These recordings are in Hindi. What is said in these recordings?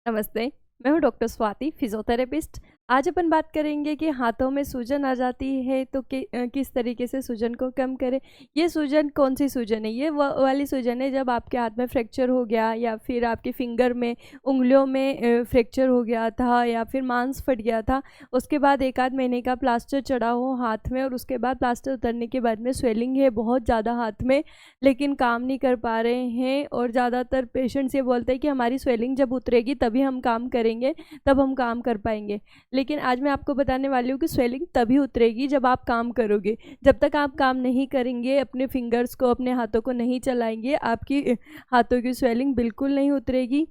नमस्ते। मैं हूँ डॉक्टर स्वाति, फिजियोथेरेपिस्ट। आज अपन बात करेंगे कि हाथों में सूजन आ जाती है तो किस तरीके से सूजन को कम करें। ये सूजन कौन सी सूजन है? ये वाली सूजन है जब आपके हाथ में फ्रैक्चर हो गया या फिर आपके फिंगर में, उंगलियों में फ्रैक्चर हो गया था या फिर मांस फट गया था। उसके बाद 1 आध महीने का प्लास्टर चढ़ा हो हाथ में और उसके बाद प्लास्टर उतरने के बाद में स्वेलिंग है बहुत ज़्यादा हाथ में, लेकिन काम नहीं कर पा रहे हैं। और ज़्यादातर पेशेंट्स ये बोलते हैं कि हमारी स्वेलिंग जब उतरेगी तभी हम काम करेंगे, तब हम काम कर पाएंगे। लेकिन आज मैं आपको बताने वाली हूँ कि स्वेलिंग तभी उतरेगी जब आप काम करोगे। जब तक आप काम नहीं करेंगे, अपने फिंगर्स को, अपने हाथों को नहीं चलाएंगे, आपकी हाथों की स्वेलिंग बिल्कुल नहीं उतरेगी।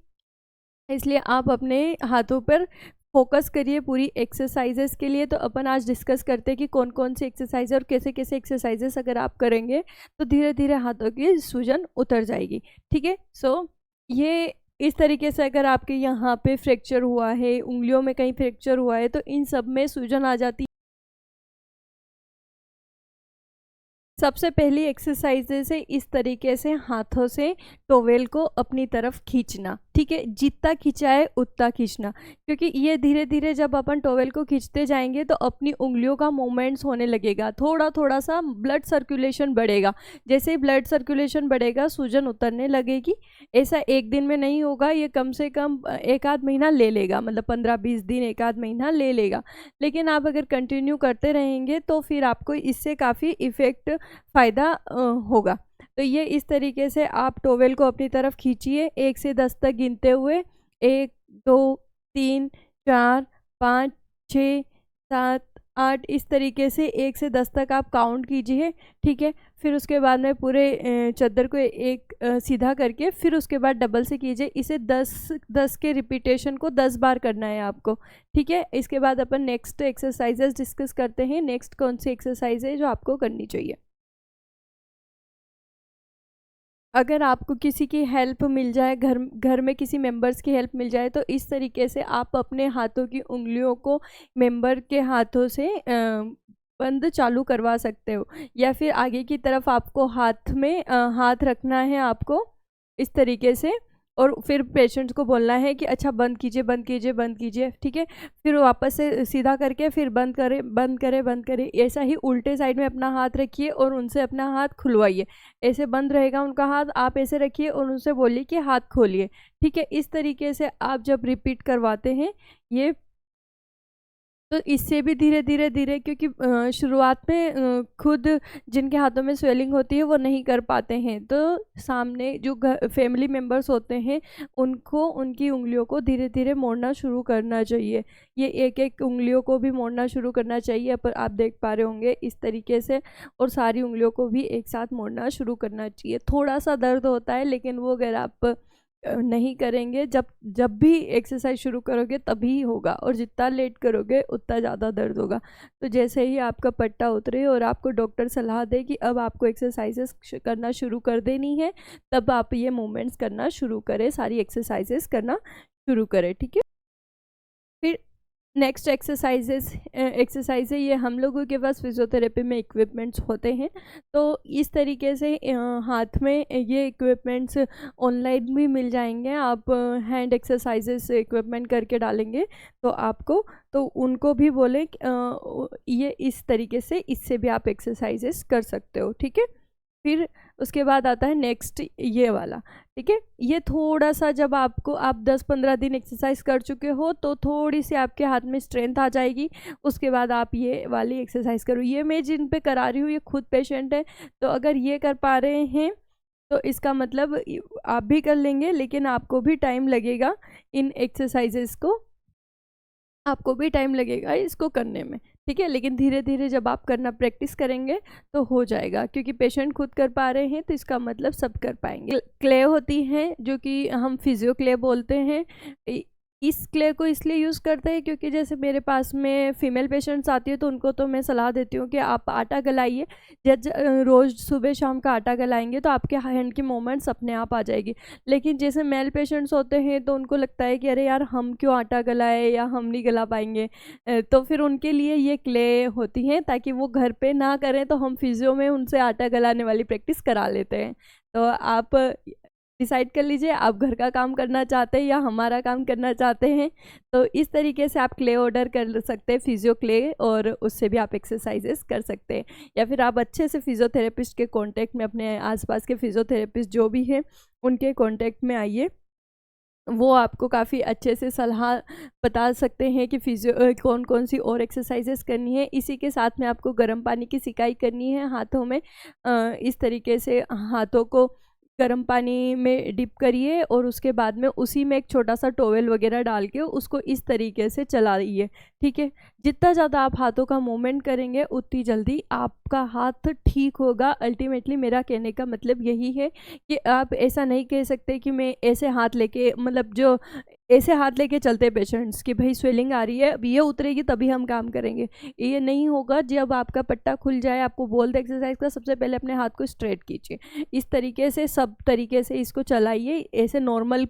इसलिए आप अपने हाथों पर फोकस करिए पूरी एक्सरसाइजेस के लिए। तो अपन आज डिस्कस करते हैं कि कौन कौन सी एक्सरसाइज और कैसे कैसे एक्सरसाइजेस अगर आप करेंगे तो धीरे धीरे हाथों की सूजन उतर जाएगी। ठीक है। ये इस तरीके से अगर आपके यहाँ पे फ्रैक्चर हुआ है, उंगलियों में कहीं फ्रैक्चर हुआ है, तो इन सब में सूजन आ जाती है। सबसे पहली एक्सरसाइजेज है इस तरीके से हाथों से टॉवेल को अपनी तरफ खींचना। ठीक है, जितना खिंचाए उतना खींचना, क्योंकि ये धीरे धीरे जब अपन टॉवेल को खींचते जाएंगे तो अपनी उंगलियों का मूवमेंट्स होने लगेगा, थोड़ा थोड़ा सा ब्लड सर्कुलेशन बढ़ेगा। जैसे ही ब्लड सर्कुलेशन बढ़ेगा सूजन उतरने लगेगी। ऐसा एक दिन में नहीं होगा, ये कम से कम 1 आध महीना ले लेगा, मतलब 15-20 दिन, 1 आध महीना ले लेगा। लेकिन आप अगर कंटिन्यू करते रहेंगे तो फिर आपको इससे काफ़ी इफ़ेक्ट, फ़ायदा होगा। तो ये इस तरीके से आप टॉवेल को अपनी तरफ खींचिए 1 से 10 तक गिनते हुए। 1 2 3 4 5 6 7 8, इस तरीके से 1 से 10 तक आप काउंट कीजिए। ठीक है। फिर उसके बाद में पूरे चद्दर को एक सीधा करके फिर उसके बाद डबल से कीजिए। इसे 10 के रिपीटेशन को 10 बार करना है आपको। ठीक है। इसके बाद अपन नेक्स्ट एक्सरसाइजेस डिस्कस करते हैं। नेक्स्ट कौन सी एक्सरसाइज है जो आपको करनी चाहिए। अगर आपको किसी की हेल्प मिल जाए, घर घर में किसी मेंबर्स की हेल्प मिल जाए, तो इस तरीके से आप अपने हाथों की उंगलियों को मेंबर के हाथों से बंद चालू करवा सकते हो। या फिर आगे की तरफ आपको हाथ में हाथ रखना है आपको इस तरीके से, और फिर पेशेंट को बोलना है कि अच्छा बंद कीजिए, बंद कीजिए, बंद कीजिए। ठीक है। फिर वापस से सीधा करके फिर बंद करें, बंद करें, बंद करें। ऐसा ही उल्टे साइड में अपना हाथ रखिए और उनसे अपना हाथ खुलवाइए। ऐसे बंद रहेगा उनका हाथ, आप ऐसे रखिए और उनसे बोलिए कि हाथ खोलिए। ठीक है। इस तरीके से आप जब रिपीट करवाते हैं ये, तो इससे भी धीरे धीरे धीरे, क्योंकि शुरुआत में खुद जिनके हाथों में स्वेलिंग होती है वो नहीं कर पाते हैं, तो सामने जो फैमिली मेम्बर्स होते हैं उनको उनकी उंगलियों को धीरे धीरे मोड़ना शुरू करना चाहिए। ये एक एक उंगलियों को भी मोड़ना शुरू करना चाहिए, पर आप देख पा रहे होंगे इस तरीके से, और सारी उंगलियों को भी एक साथ मोड़ना शुरू करना चाहिए। थोड़ा सा दर्द होता है, लेकिन वो अगर आप नहीं करेंगे, जब जब भी एक्सरसाइज शुरू करोगे तभी होगा, और जितना लेट करोगे उतना ज़्यादा दर्द होगा। तो जैसे ही आपका पट्टा उतरे और आपको डॉक्टर सलाह दे कि अब आपको एक्सरसाइजेस करना शुरू कर देनी है, तब आप ये मूवमेंट्स करना शुरू करें, सारी एक्सरसाइजेस करना शुरू करें। ठीक है। फिर नेक्स्ट एक्सरसाइज है, ये हम लोगों के पास फिजियोथेरेपी में इक्विपमेंट्स होते हैं। तो इस तरीके से हाथ में ये इक्विपमेंट्स ऑनलाइन भी मिल जाएंगे। आप हैंड एक्सरसाइजेस इक्विपमेंट करके डालेंगे तो आपको, तो उनको भी बोले ये इस तरीके से, इससे भी आप एक्सरसाइजेस कर सकते हो। ठीक है। फिर उसके बाद आता है नेक्स्ट ये वाला। ठीक है। ये थोड़ा सा, जब आपको आप 10-15 दिन एक्सरसाइज कर चुके हो तो थोड़ी सी आपके हाथ में स्ट्रेंथ आ जाएगी। उसके बाद आप ये वाली एक्सरसाइज करो। ये मैं जिन पे करा रही हूँ ये खुद पेशेंट है, तो अगर ये कर पा रहे हैं तो इसका मतलब आप भी कर लेंगे, लेकिन आपको भी टाइम लगेगा इन एक्सरसाइजेस को, आपको भी टाइम लगेगा इसको करने में। ठीक है। लेकिन धीरे धीरे जब आप करना प्रैक्टिस करेंगे तो हो जाएगा, क्योंकि पेशेंट खुद कर पा रहे हैं तो इसका मतलब सब कर पाएंगे। क्ले होती है जो कि हम फिजियो क्ले बोलते हैं। इस क्ले को इसलिए यूज़ करते हैं क्योंकि जैसे मेरे पास में फीमेल पेशेंट्स आती है तो उनको तो मैं सलाह देती हूँ कि आप आटा गलाइए। जब रोज़ सुबह शाम का आटा गलाएंगे तो आपके हैंड की मूवमेंट्स अपने आप आ जाएगी। लेकिन जैसे मेल पेशेंट्स होते हैं तो उनको लगता है कि अरे यार हम क्यों आटा गलाए, या हम नहीं गला पाएंगे। तो फिर उनके लिए ये क्ले होती हैं, ताकि वो घर पे ना करें तो हम फिजियो में उनसे आटा गलाने वाली प्रैक्टिस करा लेते हैं। तो आप डिसाइड कर लीजिए आप घर का काम करना चाहते हैं या हमारा काम करना चाहते हैं। तो इस तरीके से आप क्ले ऑर्डर कर सकते हैं, फिजियो क्ले, और उससे भी आप एक्सरसाइजेस कर सकते हैं। या फिर आप अच्छे से फिजियोथेरेपिस्ट के कांटेक्ट में, अपने आसपास के फिजियोथेरेपिस्ट जो भी हैं उनके कांटेक्ट में आइए, वो आपको काफ़ी अच्छे से सलाह बता सकते हैं कि कौन कौन सी और एक्सरसाइजेस करनी है। इसी के साथ में आपको गर्म पानी की सिकाई करनी है हाथों में। इस तरीके से हाथों को गर्म पानी में डिप करिए और उसके बाद में उसी में एक छोटा सा टॉवेल वगैरह डाल के उसको इस तरीके से चलाइए, ठीक है। जितना ज़्यादा आप हाथों का मूवमेंट करेंगे उतनी जल्दी आपका हाथ ठीक होगा। अल्टीमेटली मेरा कहने का मतलब यही है कि आप ऐसा नहीं कह सकते कि मैं ऐसे हाथ लेके, मतलब जो ऐसे हाथ लेके चलते पेशेंट्स कि भाई स्वेलिंग आ रही है, अब ये उतरेगी तभी हम काम करेंगे, ये नहीं होगा। जब आपका पट्टा खुल जाए, आपको बोल दे एक्सरसाइज का, सबसे पहले अपने हाथ को स्ट्रेट कीजिए। इस तरीके से सब तरीके से इसको चलाइए, ऐसे नॉर्मल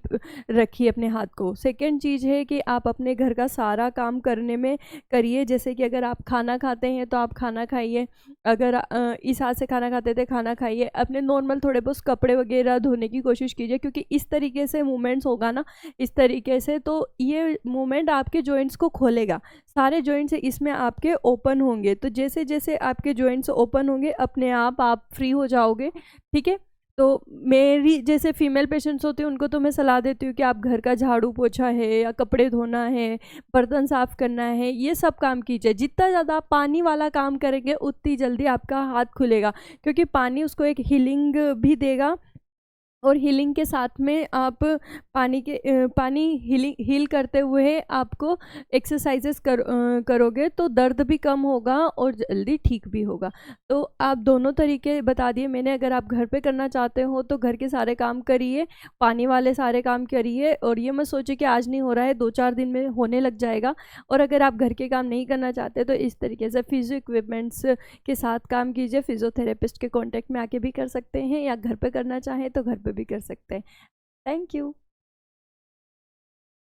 रखिए अपने हाथ को। सेकेंड चीज़ है कि आप अपने घर का सारा काम करने में करिए। जैसे कि अगर आप खाना खाते हैं तो आप खाना खाइए, अगर इस हाथ से खाना खाते थे खाना खाइए। अपने नॉर्मल थोड़े बहुत कपड़े वगैरह धोने की कोशिश कीजिए, क्योंकि इस तरीके से मूवमेंट्स होगा ना, इस तरीके से, तो ये मूवमेंट आपके जॉइंट्स को खोलेगा। सारे जॉइंट्स इसमें आपके ओपन होंगे, तो जैसे जैसे आपके जॉइंट्स ओपन होंगे अपने आप फ्री हो जाओगे, ठीक है। तो मेरी जैसे फीमेल पेशेंट्स होते हैं उनको तो मैं सलाह देती हूँ कि आप घर का झाड़ू पोछा है या कपड़े धोना है, बर्तन साफ़ करना है, ये सब काम कीजिए। जितना ज़्यादा आप पानी वाला काम करेंगे उतनी जल्दी आपका हाथ खुलेगा, क्योंकि पानी उसको एक हीलिंग भी देगा। और हीलिंग के साथ में आप पानी हील करते हुए आपको एक्सरसाइजेस करोगे तो दर्द भी कम होगा और जल्दी ठीक भी होगा। तो आप दोनों तरीके बता दिए मैंने। अगर आप घर पे करना चाहते हो तो घर के सारे काम करिए, पानी वाले सारे काम करिए, और ये मत सोचिए कि आज नहीं हो रहा है 2-4 दिन में होने लग जाएगा। और अगर आप घर के काम नहीं करना चाहते तो इस तरीके से फिजियो इक्विपमेंट्स के साथ काम कीजिए। फिजियोथेरेपिस्ट के कांटेक्ट में आके भी कर सकते हैं, या घर पे करना चाहें तो घर पे भी कर सकते हैं। Thank you.